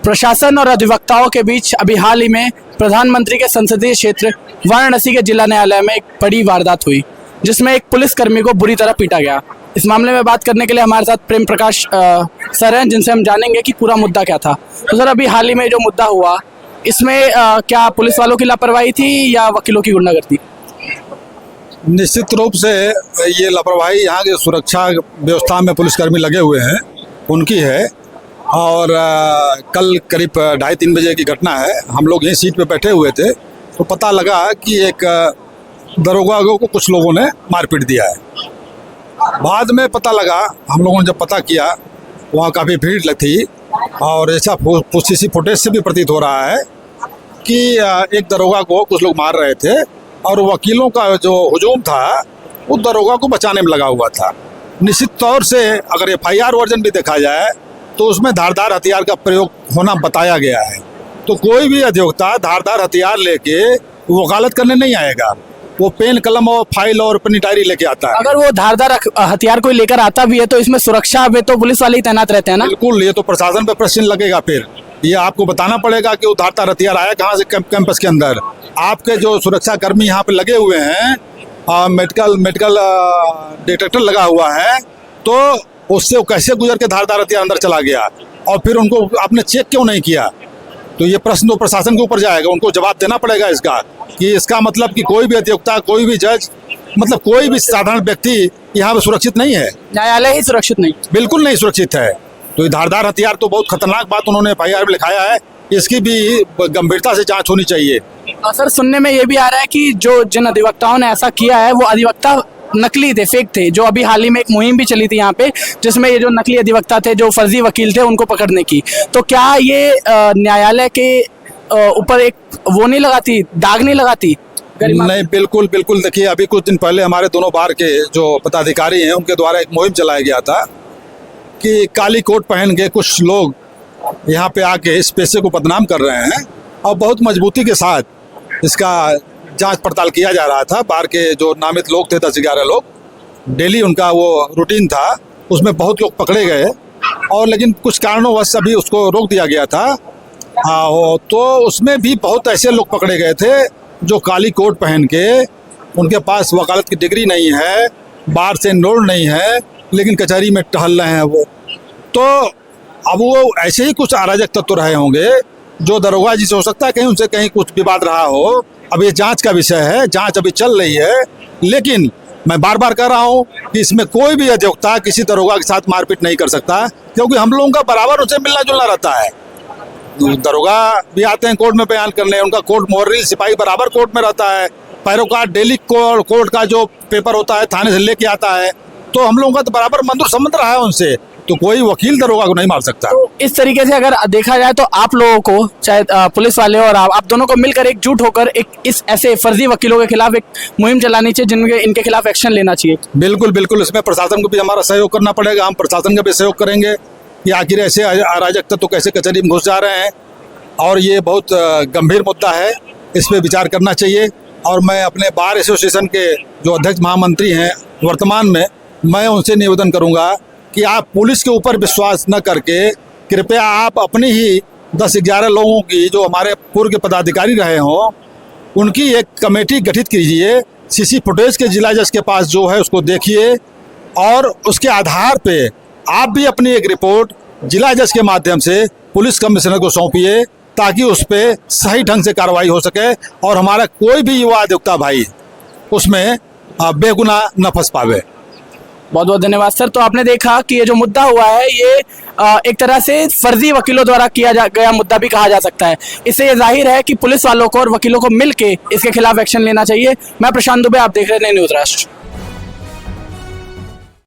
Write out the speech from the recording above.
प्रशासन और अधिवक्ताओं के बीच अभी हाल ही में प्रधानमंत्री के संसदीय क्षेत्र वाराणसी के जिला न्यायालय में एक बड़ी वारदात हुई, जिसमें एक पुलिसकर्मी को बुरी तरह पीटा गया। इस मामले में बात करने के लिए हमारे साथ प्रेम प्रकाश सर हैं, जिनसे हम जानेंगे कि पूरा मुद्दा क्या था। तो सर, अभी हाल ही में जो मुद्दा हुआ, इसमें क्या पुलिस वालों की लापरवाही थी या वकीलों की गुंडागर्दी? निश्चित रूप से ये लापरवाही यहाँ की सुरक्षा व्यवस्था में पुलिसकर्मी लगे हुए हैं उनकी है। और कल करीब 2:30-3 बजे की घटना है। हम लोग यहीं सीट पे बैठे हुए थे तो पता लगा कि एक दरोगा को कुछ लोगों ने मारपीट दिया है। बाद में पता लगा, हम लोगों ने जब पता किया, वहाँ काफ़ी भीड़ थी और ऐसा सीसी फुटेज से भी प्रतीत हो रहा है कि एक दरोगा को कुछ लोग मार रहे थे और वकीलों का जो हुजूम था वो दरोगा को बचाने में लगा हुआ था। निश्चित तौर से अगर FIR वर्जन भी देखा जाए तो उसमें धारदार हथियार का प्रयोग होना बताया गया है। तो कोई भी अधिवक्ता धारदार हथियार लेके वकालत करने नहीं आएगा, वो पेन कलम और फाइल और अपनी डायरी लेके आता है। अगर वो धारदार हथियार कोई लेकर आता भी है तो इसमें सुरक्षा में तो पुलिस वाले ही तैनात रहते हैं ना? बिल्कुल, ये तो प्रशासन पे प्रश्न लगेगा। फिर ये आपको बताना पड़ेगा कि वो धारदार हथियार आया कहाँ से कैंपस के अंदर। आपके जो सुरक्षा कर्मी यहाँ पे लगे हुए हैं, मेडिकल डिटेक्टर लगा हुआ है, तो उससे वो कैसे गुजर के धारदार हथियार अंदर चला गया और फिर उनको आपने चेक क्यों नहीं किया? तो ये प्रश्न तो प्रशासन के ऊपर जाएगा, उनको जवाब देना पड़ेगा इसका। कि इसका मतलब कि कोई भी अधिवक्ता, कोई भी जज, मतलब कोई भी साधारण व्यक्ति यहाँ पे सुरक्षित नहीं है। न्यायालय ही सुरक्षित नहीं, बिल्कुल नहीं सुरक्षित है। तो ये धारदार हथियार तो बहुत खतरनाक बात उन्होंने FIR में लिखाया है, इसकी भी गंभीरता से जांच होनी चाहिए। सर, सुनने में ये भी आ रहा है कि जिन अधिवक्ताओं ने ऐसा किया है वो अधिवक्ता नकली थे, फेक थे। जो अभी हाल ही में एक मुहिम भी चली थी यहाँ पे, जिसमें ये जो नकली अधिवक्ता थे, जो फर्जी वकील थे, उनको पकड़ने की। तो क्या ये न्यायालय के ऊपर एक वो नहीं लगाती, दाग नहीं लगाती? नहीं, बिल्कुल बिल्कुल। देखिए, अभी कुछ दिन पहले हमारे दोनों बार के जो पदाधिकारी हैं उनके द्वारा एक मुहिम चलाया गया था कि काली कोट पहन के कुछ लोग यहाँ पे आके इस पेशे को बदनाम कर रहे हैं और बहुत मजबूती के साथ इसका जांच पड़ताल किया जा रहा था। बार के जो नामित लोग थे, 10-11 लोग, डेली उनका वो रूटीन था। उसमें बहुत लोग पकड़े गए और लेकिन कुछ कारणोंवश अभी उसको रोक दिया गया था। तो उसमें भी बहुत ऐसे लोग पकड़े गए थे जो काली कोट पहन के, उनके पास वकालत की डिग्री नहीं है, बार से एनरोल्ड नहीं है, लेकिन कचहरी में टहल रहे हैं वो। तो अब वो ऐसे ही कुछ अराजक तत्व रहे होंगे जो दरोगा जी से हो सकता है कहीं उनसे कहीं कुछ विवाद रहा हो। अब ये जांच का विषय है, जांच अभी चल रही है, लेकिन मैं बार बार कह रहा हूँ कि इसमें कोई भी अधिवक्ता किसी दरोगा के साथ मारपीट नहीं कर सकता, क्योंकि हम लोगों का बराबर उनसे मिलना जुलना रहता है। दरोगा भी आते हैं कोर्ट में बयान करने, उनका कोर्ट मोहर्री सिपाही बराबर कोर्ट में रहता है, पैरोकार डेली कोर्ट का जो पेपर होता है थाने से लेके आता है। तो हम लोगों का तो बराबर मंजूर संबंध रहा है उनसे, तो कोई वकील दरोगा को नहीं मार सकता। तो इस तरीके से अगर देखा जाए तो आप लोगों को, चाहे पुलिस वाले और आप दोनों को मिलकर एकजुट होकर एक इस ऐसे फर्जी वकीलों के खिलाफ एक मुहिम चलानी चाहिए, जिनके इनके खिलाफ एक्शन लेना चाहिए। बिल्कुल बिल्कुल, इसमें प्रशासन को भी हमारा सहयोग करना पड़ेगा। हम प्रशासन का भी सहयोग करेंगे कि आखिर ऐसे अराजक तत्व तो कैसे कचहरी में घुस जा रहे हैं। और ये बहुत गंभीर मुद्दा है, इस पर विचार करना चाहिए। और मैं अपने बार एसोसिएशन के जो अध्यक्ष महामंत्री हैं वर्तमान में, मैं उनसे निवेदन करूंगा कि आप पुलिस के ऊपर विश्वास न करके कृपया आप अपनी ही 10-11 लोगों की, जो हमारे पूर्व के पदाधिकारी रहे हों, उनकी एक कमेटी गठित कीजिए। सीसी फुटेज के जिला जज के पास जो है उसको देखिए और उसके आधार पे आप भी अपनी एक रिपोर्ट जिला जज के माध्यम से पुलिस कमिश्नर को सौंपिए, ताकि उस पर सही ढंग से कार्रवाई हो सके और हमारा कोई भी युवा अधिवक्ता भाई उसमें बेगुनाह न फंस पावे। बहुत बहुत धन्यवाद सर। तो आपने देखा कि ये जो मुद्दा हुआ है, ये एक तरह से फर्जी वकीलों द्वारा किया गया मुद्दा भी कहा जा सकता है। इससे ये जाहिर है कि पुलिस वालों को और वकीलों को मिलके इसके खिलाफ एक्शन लेना चाहिए। मैं प्रशांत दुबे, आप देख रहे हैं न्यूज़ राष्ट्र।